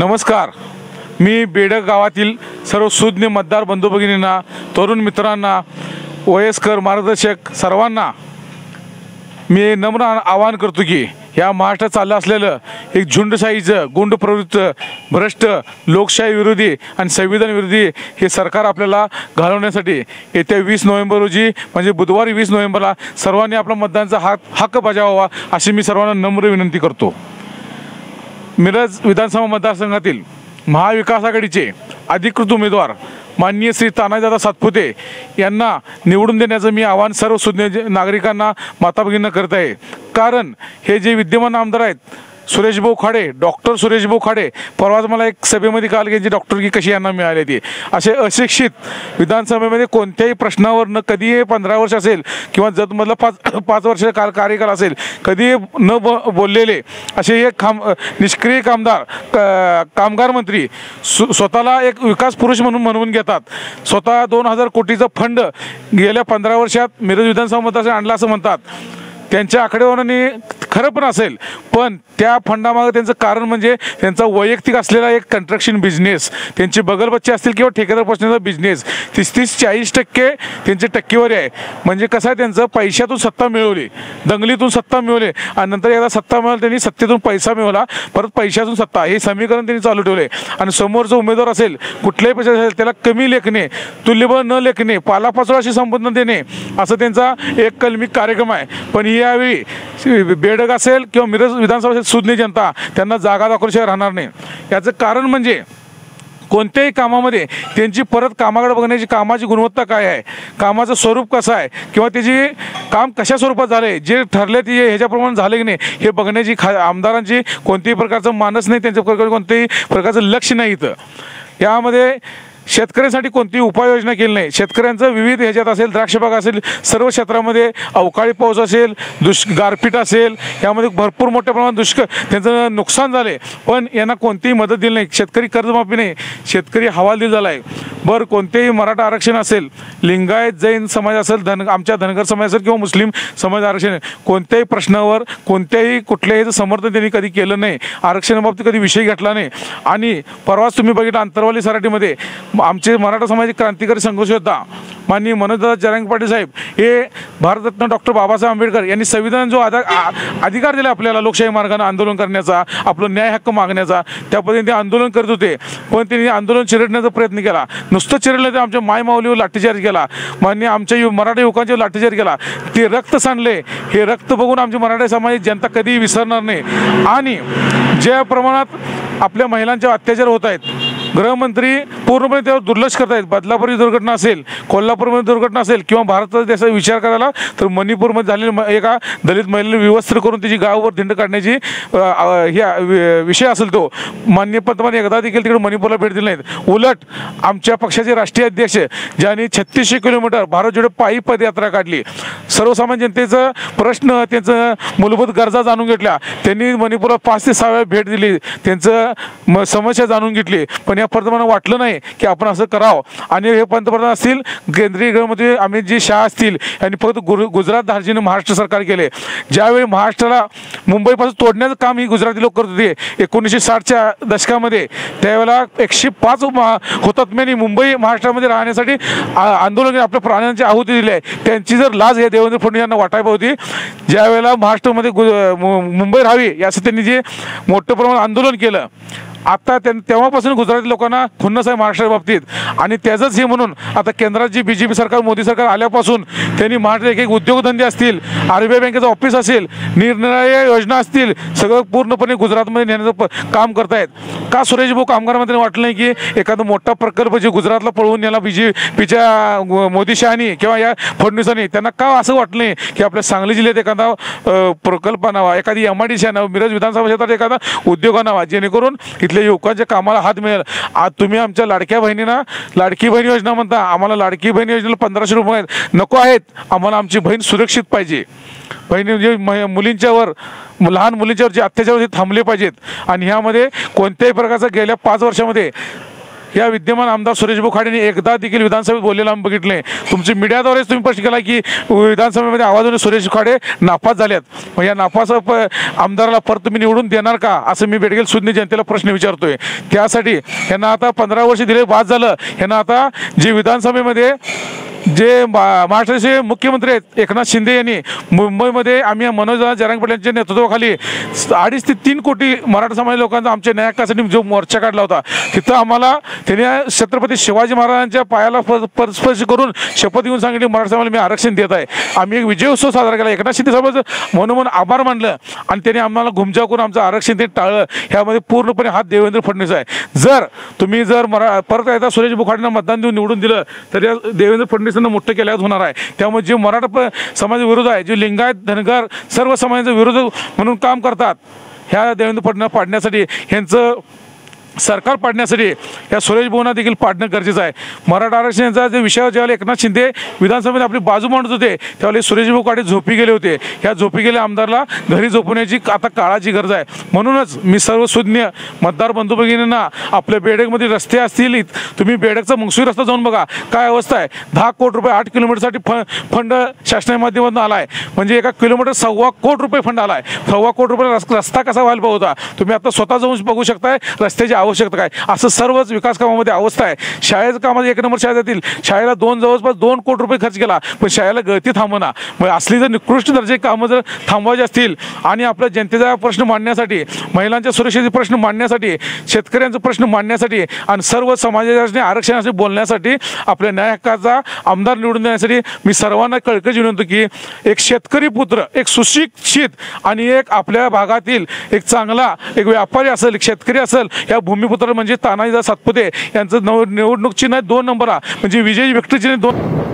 नमस्कार. मी बेडक गावातील सर्व सुज्ञ मतदार बंधू भगिनींना, तरुण मित्रांना, वयस्कर मार्गदर्शक सर्वांना मी नम्र आवाहन करतो की या महाराष्ट्रात चाललं असलेलं एक झुंडशाहीचं, गुंड प्रवृत्त, भ्रष्ट, लोकशाही विरोधी आणि संविधान विरोधी हे सरकार आपल्याला घालवण्यासाठी येत्या 20 नोव्हेंबर रोजी म्हणजे बुधवारी 20 नोव्हेंबरला सर्वांनी आपला मतदानाचा हक्क बजावावा अशी मी सर्वांना नम्र विनंती करतो. मिरज विधानसभा मतदारसंघातील महाविकास आघाडीचे अधिकृत उमेदवार माननीय श्री तानाजीदादा सातपुते यांना निवडून देण्याचं मी आवाहन सर्व सुज्ञ नागरिकांना, माता भगिनींना करत आहे. कारण हे जे विद्यमान आमदार आहेत सुरेशभाऊ खाडे, डॉक्टर सुरेशभाऊ खाडे, परवाच मला एक सभेमध्ये कळालं की यांची डॉक्टरकी कशी यांना मिळाली ती. असे अशिक्षित विधानसभेमध्ये कोणत्याही प्रश्नावर न कधीही 15 वर्ष असेल किंवा जतमधला 5 वर्ष कार्यकाल असेल कधी न बोललेले असे एक निष्क्रिय कामगार मंत्री स्वतःला एक विकास पुरुष म्हणून घेतात. स्वतः 2000 कोटीचा फंड गेल्या 15 वर्षात मिरज विधानसभा मतदारसंघात आणला असं म्हणतात. त्यांच्या आकडेवारीने खरं पण असेल, पण त्या फंडामागं त्यांचं कारण म्हणजे त्यांचा वैयक्तिक असलेला एक कंस्ट्रक्शन बिझनेस, त्यांचे बगलबच्चे असतील किंवा ठेकेदार पोचण्याचा बिझनेस 30-40% त्यांची टक्केवारी आहे. म्हणजे कसं आहे, त्यांचं पैशातून सत्ता मिळवली, दंगलीतून सत्ता मिळवली आणि नंतर एकदा सत्ता मिळाली त्यांनी सत्तेतून पैसा मिळवला, परत पैशातून सत्ता, हे समीकरण त्यांनी चालू ठेवले. आणि समोरचा उमेदवार असेल कुठल्याही पैसा असेल त्याला कमी लेखणे, तुल्यबळ न लेखणे, पालापाचोळा अशी संबोधन देणे असं त्यांचा एक कलमी कार्यक्रम आहे. पण यावेळी बेडक असेल किंवा मिरज विधानसभा असेल, सुज्ञ जनता त्यांना जागा दाखवल्याशिवाय राहणार नाही. याचं कारण म्हणजे कोणत्याही कामामध्ये त्यांची परत कामाकडे बघण्याची, कामाची गुणवत्ता काय आहे, कामाचं स्वरूप कसं आहे किंवा त्याची काम कशा स्वरूपात झाले, जे ठरले ते ह्याच्याप्रमाणे झाले की नाही हे बघण्याची आमदारांची कोणत्याही प्रकारचं मानस नाही, त्यांच्या कोणत्याही प्रकारचं लक्ष नाही. इथं यामध्ये शेतकऱ्यांसाठी कोणतीही उपाययोजना केली नाही. शेतकऱ्यांचं विविध ह्याच्यात असेल, द्राक्षबाग असेल, सर्व क्षेत्रामध्ये अवकाळी पाऊस असेल, गारपीट असेल, यामध्ये भरपूर मोठ्या प्रमाणात त्यांचं नुकसान झाले, पण यांना कोणतीही मदत दिली नाही. शेतकरी कर्जमाफी नाही, शेतकरी हवालदिल झाला आहे. बरं, कोणतेही मराठा आरक्षण असेल, लिंगायत जैन समाज असेल, आमच्या धनगर समाज असेल किंवा मुस्लिम समाज आरक्षण, कोणत्याही प्रश्नावर कुठल्याही समर्थन त्यांनी कधी केलं नाही. आरक्षणाबाबतीत कधी विषय घेतला नाही. आणि परवाच तुम्ही बघितलं अंतरवाली सराटीमध्ये आमचे मराठा समाजाचे क्रांतिकारी संघर्ष होता. माननीय मनोजदादा जरांगे पाटील साहेब हे भारतरत्न डॉक्टर बाबासाहेब आंबेडकर यांनी संविधान जो अधिकार दिला आपल्याला लोकशाही मार्गाने आंदोलन करण्याचा, आपलं न्याय हक्क मागण्याचा, त्या पद्धतीने ते आंदोलन करत होते. पण त्यांनी आंदोलन चिरडण्याचा प्रयत्न केला. नुसतं चिरडलं तर आमच्या मायमाऊलीवर लाठीचार्ज केला, माननीय आमच्या मराठा युवकांच्यावर लाठीचार्ज केला. ते रक्त सांडले, हे रक्त बघून आमची मराठा समाजाची जनता कधीही विसरणार नाही. आणि ज्या प्रमाणात आपल्या महिलांच्या अत्याचार होत आहेत, गृहमंत्री पूर्णपणे त्यावर दुर्लक्ष करत आहेत. बदलापूरची दुर्घटना असेल, कोल्हापूरमध्ये दुर्घटना असेल किंवा भारतात त्याचा विचार करायला तर मणिपूरमध्ये झालेली एका दलित महिलेला विवस्त्र करून तिची गावावर धिंड काढण्याची विषय असेल, तो माननीय पंतप्रधान एकदा देखील तिकडे मणिपूरला भेट दिली नाहीत. उलट आमच्या पक्षाचे राष्ट्रीय अध्यक्ष ज्यांनी 3600 किलोमीटर भारत जोडो पायी पदयात्रा काढली, सर्वसामान्य जनतेचं प्रश्न, त्यांचं मूलभूत गरजा जाणून घेतल्या, त्यांनी मणिपूरला 5 ते 6 वेळा भेट दिली, त्यांचं समस्या जाणून घेतली. पण या पंतप्रधानांना वाटलं नाही की आपण असं करावं. आणि हे पंतप्रधान असतील, केंद्रीय गृहमंत्री अमित शहा असतील, यांनी फक्त गुजरात धार्जिने महाराष्ट्र सरकार केले. ज्यावेळी महाराष्ट्राला मुंबईपासून तोडण्याचं काम ही गुजराती लोक करत होते 1960च्या दशकामध्ये, त्यावेळेला 105 हुतात्म्यांनी मुंबई महाराष्ट्रामध्ये राहण्यासाठी आंदोलन केले, आपल्या प्राण्यांची आहुती दिली आहे. त्यांची जर लाज हे देवेंद्र फडणवीस यांना वाटायला होती. ज्यावेळेला महाराष्ट्रामध्ये मुंबई राहावी यासाठी त्यांनी जे मोठं प्रमाणात आंदोलन केलं, आता तेव्हापासून गुजराती लोकांना खुन्नस आहे महाराष्ट्रा बाबतीत. आणि त्याचंच हे म्हणून आता केंद्रात जी BJP सरकार, मोदी सरकार आल्यापासून त्यांनी महाराष्ट्रात एक उद्योगधंदे असतील, RBI बँकेचं ऑफिस असेल, निरनिराळ्या योजना असतील, सगळं पूर्णपणे गुजरातमध्ये नेण्याचं काम करतायत. का सुरेशभाऊ कामगार मंत्र्यांनी वाटलं नाही की एखादा मोठा प्रकल्प जे गुजरातला पळवून याला BJPच्या मोदी शहानी किंवा या फडणवीसांनी त्यांना का असं वाटलं नाही की आपल्या सांगली जिल्ह्यात एखादा प्रकल्प आणावा, एखादी MIDC आणावा, मिरज विधानसभा क्षेत्रात एखादा उद्योग आणावा, जेणेकरून इथल्या युवकांच्या कामाला हात मिळेल. आज तुम्ही आमच्या लाडक्या बहिणींना लाडकी बहीण योजना म्हणता, आम्हाला लाडकी बहीण योजनेला 1500 रुपये नको आहेत. आम्हाला आमची बहीण सुरक्षित पाहिजे. बहिणी म्हणजे मुलींच्यावर, लहान मुलींच्यावर जे अत्याचार ते थांबले पाहिजेत. आणि ह्यामध्ये कोणत्याही प्रकारचा गेल्या 5 वर्षामध्ये या विद्यमान आमदार सुरेश भाऊ खाडेंनी एकदा देखील विधानसभेत बोललेलं आम्ही बघितले. तुमची मीडियाद्वारेच तुम्ही प्रश्न केला की विधानसभेमध्ये आवाजाने सुरेश खाडे नापास झालेत, मग या नापास आमदाराला परत तुम्ही निवडून देणार का, असं मी बेडगेल सुज्ञ जनतेला प्रश्न विचारतोय. त्यासाठी यांना आता 15 वर्ष दिले, बाद झालं. यांना आता जे विधानसभेमध्ये जे महाराष्ट्राचे मुख्यमंत्री आहेत एकनाथ शिंदे यांनी मुंबईमध्ये आम्ही मनोज जरांगे पाटील यांच्या नेतृत्वाखाली 2.5 ते 3 कोटी मराठा समाज लोकांचा आमच्या न्याय हक्कासाठी जो मोर्चा काढला होता, तिथं आम्हाला त्यांनी छत्रपती शिवाजी महाराजांच्या पायाला स्पर्श करून शपथ घेऊन सांगितली मराठा समाजाला मी आरक्षण देत आहे. आम्ही एक विजय उत्सव साजरा केला. एकनाथ शिंदे साहेबांचं म्हणून आभार मानलं आणि त्यांनी आम्हाला घुमजाव करून आमचं आरक्षण ते टाळलं. ह्यामध्ये पूर्णपणे हात देवेंद्र फडणवीस आहे. जर तुम्ही परत एकदा सुरेश भाऊ खाडेंना मतदान देऊन निवडून दिलं तर या देवेंद्र फडणवीस मोठं केल्यावर होणार आहे. त्यामुळे जे मराठा समाज विरोध आहे, जे लिंगायत धनगर सर्व समाजाचा विरोध म्हणून काम करतात, ह्या देवेंद्र फडणवीस पाडण्यासाठी ह्यांचं सरकार पाडण्यासाठी या सुरेश भाऊंना देखील पाडणं गरजेचं आहे. मराठा आरक्षणाचा जे विषयावर ज्यावेळेला एकनाथ शिंदे विधानसभेत आपली बाजू मांडत होते त्यावेळेला सुरेश भाऊ खाडे झोपी गेले होते. ह्या झोपी गेल्या आमदारला घरी झोपवण्याची आता काळाची गरज आहे. म्हणूनच मी सर्व सुज्ञ मतदार बंधू भगिनींना आपल्या बेडगमध्ये रस्ते असतील, तुम्ही बेडगचा मुंगसूर रस्ता जाऊन बघा काय अवस्था आहे. 10 कोटी रुपये 8 किलोमीटरसाठी फंड शासनाच्या माध्यमातून आला आहे. म्हणजे 1 किलोमीटर 1.25 कोटी रुपये फंड आला आहे. 1.25 कोटी रुपये रस्ता कसा व्हायला पाहिजे होता तुम्ही आता स्वतः जाऊन बघू शकताय. रस्त्याची आवश्यकता काय, असं सर्वच विकास कामामध्ये अवस्था आहे. शाळेच्या कामामध्ये 1 नंबर शाळा जातील, शाळेला जवळपास 2 कोटी रुपये खर्च केला पण शाळेला गळती थांबना. मग असली जर निकृष्ट दर्जाची कामं जर थांबवायची असतील आणि आपल्या जनतेचा प्रश्न मांडण्यासाठी, महिलांच्या सुरक्षेचे प्रश्न मांडण्यासाठी, शेतकऱ्यांचा प्रश्न मांडण्यासाठी आणि सर्व समाजाच्या आरक्षणासाठी बोलण्यासाठी, आपल्या न्याय हक्काचा आमदार निवडून देण्यासाठी मी सर्वांना कळकळी विनंती की एक शेतकरी पुत्र, एक सुशिक्षित आणि एक आपल्या भागातील एक चांगला एक व्यापारी असेल, एक शेतकरी असेल, या भूमिपुत्र म्हणजे तानाजीराव सातपुते यांचं निवडणूक चिन्ह 2 नंबर म्हणजे विजयी व्यक्ती चिन्ह 2.